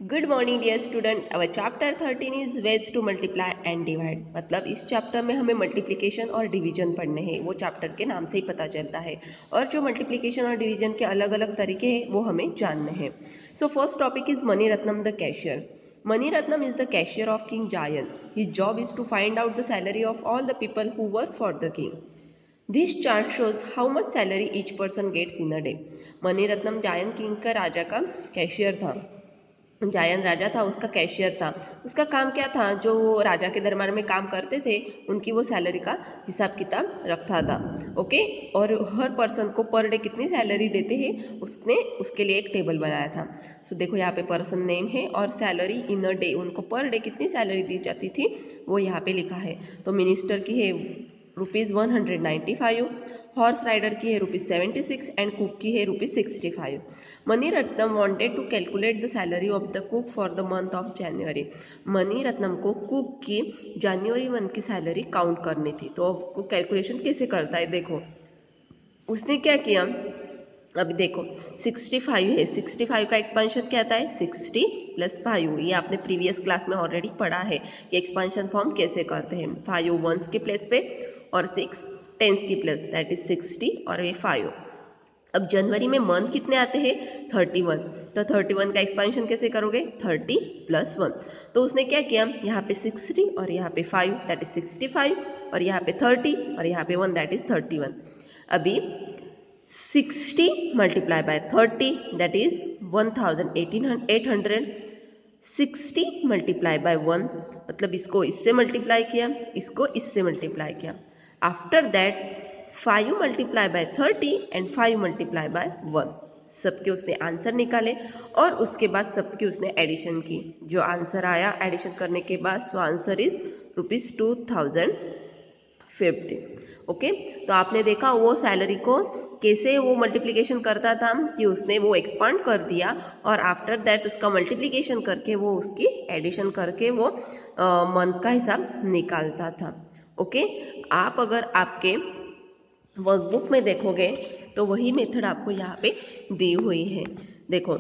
Good morning dear student. Our chapter 13 is ways to multiply and divide. मतलब इस chapter में हमें multiplication और डिवीजन पढ़ने हैं। वो चैप्टर के नाम से ही पता चलता है। और जो मल्टीप्लिकेशन और डिवीजन के अलग अलग तरीके हैं वो हमें जानने हैं। So first topic is money Ratnam the cashier. Mani Ratnam is the cashier of King Jayan. His job is to find out the salary of all the people who work for the king. This chart shows how much salary each person gets in a day. Money Ratnam जायन king का राजा का cashier था। जायन राजा था, उसका cashier था। उसका काम क्या था, जो वो राजा के दरबार में काम करते थे उनकी वो सैलरी का हिसाब किताब रखता था। ओके, और हर पर्सन को पर डे कितनी सैलरी देते हैं उसने उसके लिए एक टेबल बनाया था। सो देखो यहाँ पे पर्सन नेम है और सैलरी इन अ डे, उनको पर डे कितनी सैलरी दी जाती थी वो यहाँ पे लिखा है। तो मिनिस्टर की है ₹195, हॉर्स राइडर की है ₹76 एंड कुक की है ₹65। Mani Ratnam wanted to calculate the salary of the cook for the month of January. Mani Ratnam को कुक की जनवरी मंथ की सैलरी काउंट करनी थी। तो वो कैलकुलेशन कैसे करता है, देखो उसने क्या किया। अभी देखो 65 है, 65 का एक्सपांशन क्या आता है 60 + 5। ये आपने प्रीवियस क्लास में ऑलरेडी पढ़ा है कि एक्सपांशन फॉर्म कैसे करते हैं। 5 वंस के प्लेस पे और 6 टेंस की प्लेस, दैट इज 60 और ये 5। अब जनवरी में मंथ कितने आते हैं 31। तो 31 का एक्सपांशन कैसे करोगे 30 + 1। तो उसने क्या किया, यहाँ पे 60 और यहाँ पे 5 दैट इज 65 और यहाँ पे 30 और यहाँ पे 1 दैट इज 31। अभी 60 multiply bye 30 that is 1800। 60 multiply bye 1 मतलब इसको इससे मल्टीप्लाई किया, इसको इससे मल्टीप्लाई किया। After that 5 multiply by 30 and 5 multiply by 1। सबके उसने आंसर निकाले और उसके बाद सबके उसने एडिशन की। जो आंसर आया एडिशन करने के बाद सो आंसर इज ₹2050। ओके, तो आपने देखा वो सैलरी को कैसे वो मल्टीप्लिकेशन करता था कि उसने वो एक्सपांड कर दिया और आफ्टर दैट उसका मल्टीप्लिकेशन करके वो उसकी एडिशन करके वो मंथ का हिसाब निकालता था। ओके, आप अगर आपके वर्कबुक में देखोगे तो वही मेथड आपको यहाँ पे दी हुई है। देखो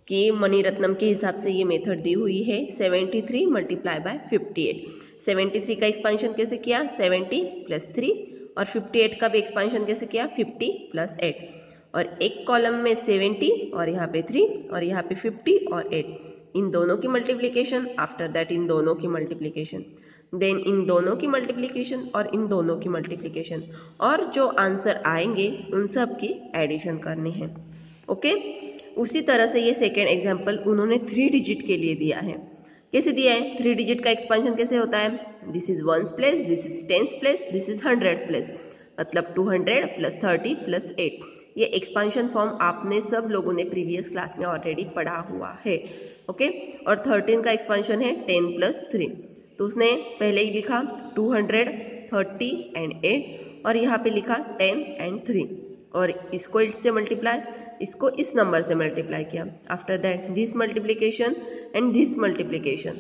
कि मनी रत्नम के हिसाब से ये मेथड दी हुई है 73 मल्टीप्लाई बाय 58। 73 का एक्सपांशन कैसे किया 70 + 3 और 58 का भी एक्सपांशन कैसे किया 50 + 8। और एक कॉलम में 70 और यहाँ पे 3 और यहाँ पे 50 और 8, इन दोनों की मल्टीप्लिकेशन। आफ्टर दैट इन दोनों की मल्टीप्लिकेशन, देन इन दोनों की मल्टीप्लिकेशन और इन दोनों की मल्टीप्लिकेशन, और जो आंसर आएंगे उन सब की एडिशन करनी है। ओके, उसी तरह से ये सेकेंड एग्जाम्पल उन्होंने 3 डिजिट के लिए दिया है। कैसे दिया है, 3 डिजिट का एक्सपांशन कैसे होता है, this is ones place, this is tens place, this is hundreds place, मतलब 200 + 30 + 8। ये एक्सपांशन फॉर्म आपने सब लोगों ने प्रीवियस क्लास में ऑलरेडी पढ़ा हुआ है। ओके, और 13 का एक्सपांशन है 10 + 3। तो उसने पहले ही लिखा 200, 30 एंड 8 और यहाँ पे लिखा 10 एंड 3 और इसको इससे मल्टीप्लाई, इसको इस नंबर से मल्टीप्लाई किया। After that this multiplication and this multiplication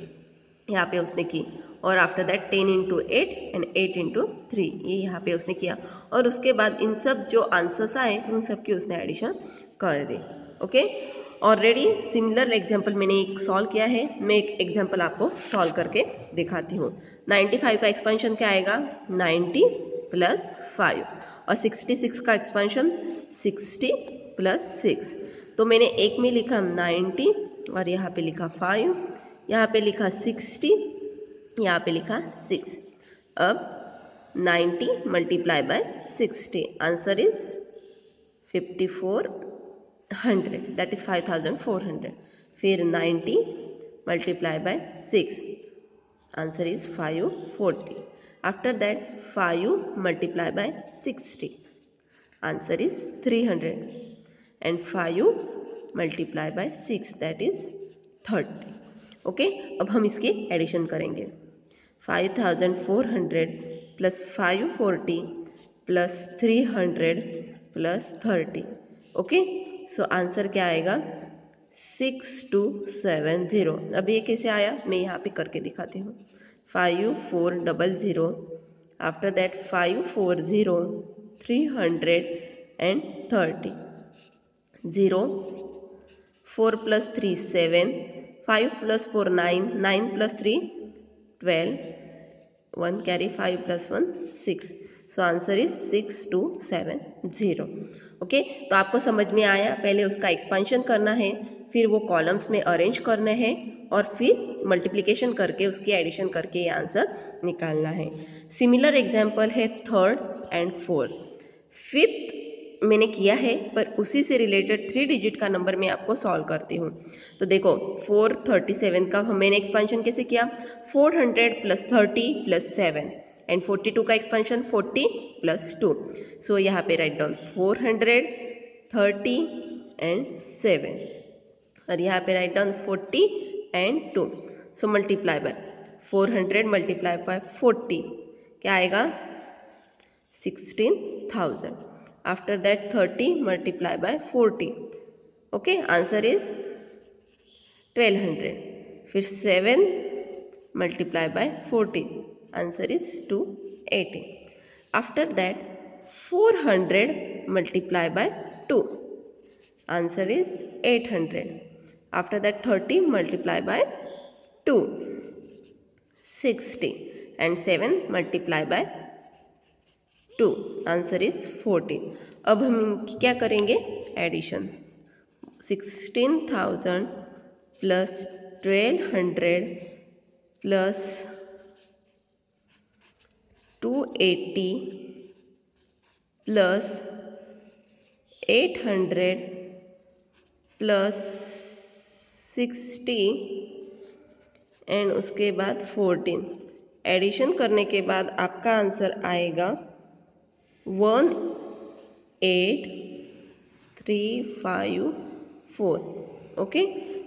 यहाँ पे उसने की और आफ्टर दैट 10 × 8 एंड 8 × 3 ये यहाँ पे उसने किया। और उसके बाद इन सब जो आंसर्स आए उन सब की उसने एडिशन कर दी। ओके, ऑलरेडी सिमिलर एग्जाम्पल मैंने एक सॉल्व किया है। मैं एक एग्जाम्पल आपको सॉल्व करके दिखाती हूँ। 95 का एक्सपेंशन क्या आएगा 90 + 5 और 66 का एक्सपेंशन 60 + 6। तो मैंने एक में लिखा 90 और यहाँ पे लिखा 5, यहाँ पे लिखा 60, यहाँ पे लिखा 6। अब 90 multiply by 60, answer is 5400 that is 5400। फिर 90 multiply by 6, answer is 540। After that 5 multiply by 60, answer is 300 and 5 multiply by 6 that is 30। Okay, अब हम इसकी एडिशन करेंगे। 5400 + 540 + 300 + 30। ओके, सो आंसर क्या आएगा 6270। अब ये कैसे आया मैं यहाँ पे करके दिखाती हूँ। 5400, after that 540, 300 and 30। 0, 4 + 3 7, 5 plus 4 9, 9 plus 3 12, 1 carry 5 plus 1 6. So answer is 6270. Okay, तो आपको समझ में आया, पहले उसका एक्सपेंशन करना है, फिर वो कॉलम्स में अरेंज करने हैं और फिर मल्टीप्लिकेशन करके उसकी एडिशन करके ये आंसर निकालना है. सिमिलर एग्जाम्पल है थर्ड एंड फोर्थ. फिफ्थ मैंने किया है पर उसी से रिलेटेड 3 डिजिट का नंबर मैं आपको सॉल्व करती हूँ. तो देखो 437 का मैंने एक्सपेंशन कैसे किया, 400 प्लस 30 प्लस 7 एंड 42 का एक्सपेंशन 40 प्लस 2. सो यहाँ पे राइट डाउन 400 30 एंड 7 और यहाँ पे write down 40 and 2. So multiply by 400 multiply by 40 क्या आएगा 16,000. After that 30 multiply by 40. Okay, answer is 1200. फिर 7 multiply by 40, answer is 280. After that 400 multiply by 2, answer is 800. After that 30 multiply by 2, 60 and 7 multiply by 2, answer is 40. अब हम क्या करेंगे addition, 16,000 plus 1200 plus 280 plus 800 plus 60 and उसके बाद 14. Addition करने के बाद आपका आंसर आएगा 18354. ओके,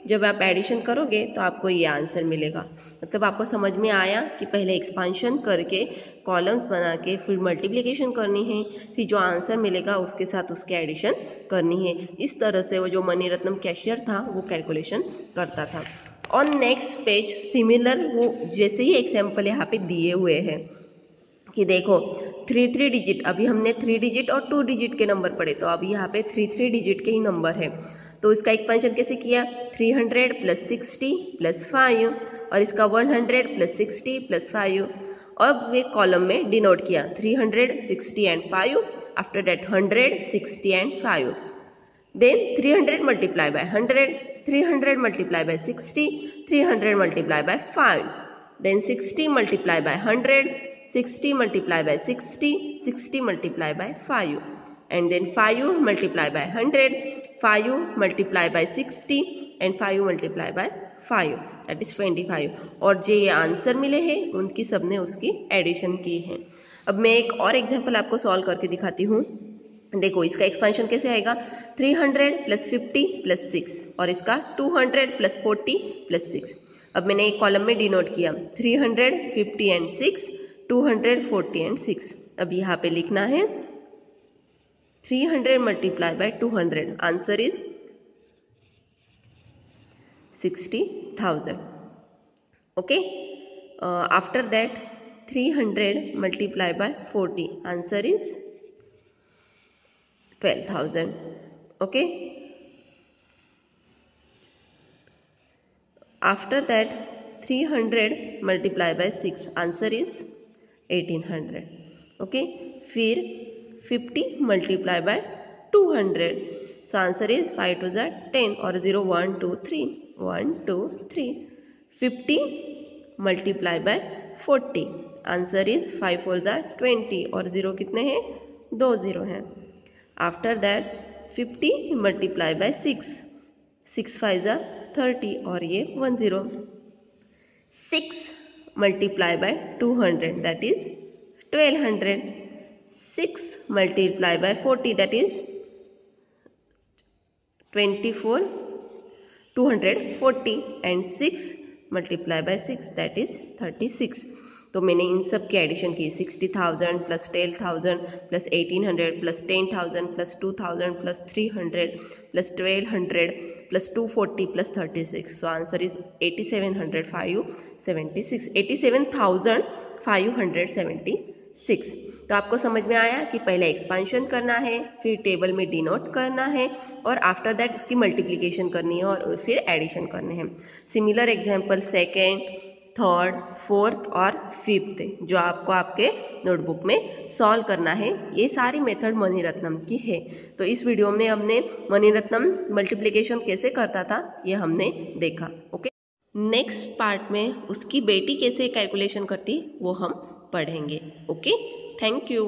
जब आप एडिशन करोगे तो आपको ये आंसर मिलेगा. मतलब आपको समझ में आया कि पहले एक्सपांशन करके कॉलम्स बना के फिर मल्टीप्लिकेशन करनी है, फिर जो आंसर मिलेगा उसके साथ उसके एडिशन करनी है. इस तरह से वो जो मणिरत्नम कैशियर था वो कैलकुलेशन करता था. ऑन नेक्स्ट पेज सिमिलर वो जैसे ही एग्जाम्पल यहाँ पे दिए हुए हैं कि देखो 3 डिजिट, अभी हमने 3 डिजिट और 2 डिजिट के नंबर पढ़े, तो अभी यहाँ पे 3 डिजिट के ही नंबर है. तो इसका एक्सपेंशन कैसे किया, 300 प्लस 60 प्लस 5 और इसका 100 प्लस 60 प्लस 5. अब वे कॉलम में डिनोट किया 300 60 and 5. After that 100 60 and 5. Then 300 multiply by 100, 300 multiply by 60, 300 multiply by 5. Then 60 multiply by 100, 60 multiply by 60, 60 multiply by 5 and then 5 multiply by 100, 5 multiply by 60 and 5 multiply by 5, that is 25. और जो ये answer मिले हैं उनकी सबने उसकी addition की है. अब मैं एक और एग्जांपल आपको सॉल्व करके दिखाती हूँ. देखो इसका एक्सपेंशन कैसे आएगा, 300 प्लस 50 प्लस 6 और इसका 200 प्लस 40 प्लस 6. अब मैंने एक कॉलम में डिनोट किया 300 50 एंड 6, 200 40 एंड 6. अब यहाँ पे लिखना है 300 multiplied by 200, answer is 60,000. Okay, after that 300 multiplied by 40, answer is 12,000. Okay, after that 300 multiplied by 6, answer is 1800. Okay, फिर 50 multiplied by 200, so answer is 5 to the 10 or 0 1 2 3 1 2 3. 50 multiplied by 40, answer is 5 4 the 20 और 0 कितने हैं, 2 0 हैं. After that 50 multiplied by 6, 6 5 the 30 और ये 1 0. 6 multiplied by 200, that is 1200. 6 multiplied by 40, that is 24 240 and 6 multiplied by 6, that is 36. तो मैंने इन सब की एडिशन की 60,000 plus 10,000 plus 1800 plus 10,000 plus 2,000 plus 300 plus 1,200 plus 240 plus 36. So answer is 87,576. तो आपको समझ में आया कि पहले एक्सपांशन करना है, फिर टेबल में डिनोट करना है और आफ्टर दैट उसकी मल्टीप्लिकेशन करनी है और फिर एडिशन करने हैं। Similar example second, third, fourth और फिफ्थ जो आपको आपके नोटबुक में सॉल्व करना है, ये सारी मेथड मणिरत्नम की है। तो इस वीडियो में हमने मणिरत्नम मल्टीप्लिकेशन कैसे करता था ये हमने देखा। ओके, नेक्स्ट पार्ट में उसकी बेटी कैसे कैलकुलेशन करती वो हम पढ़ेंगे। Okay, thank you.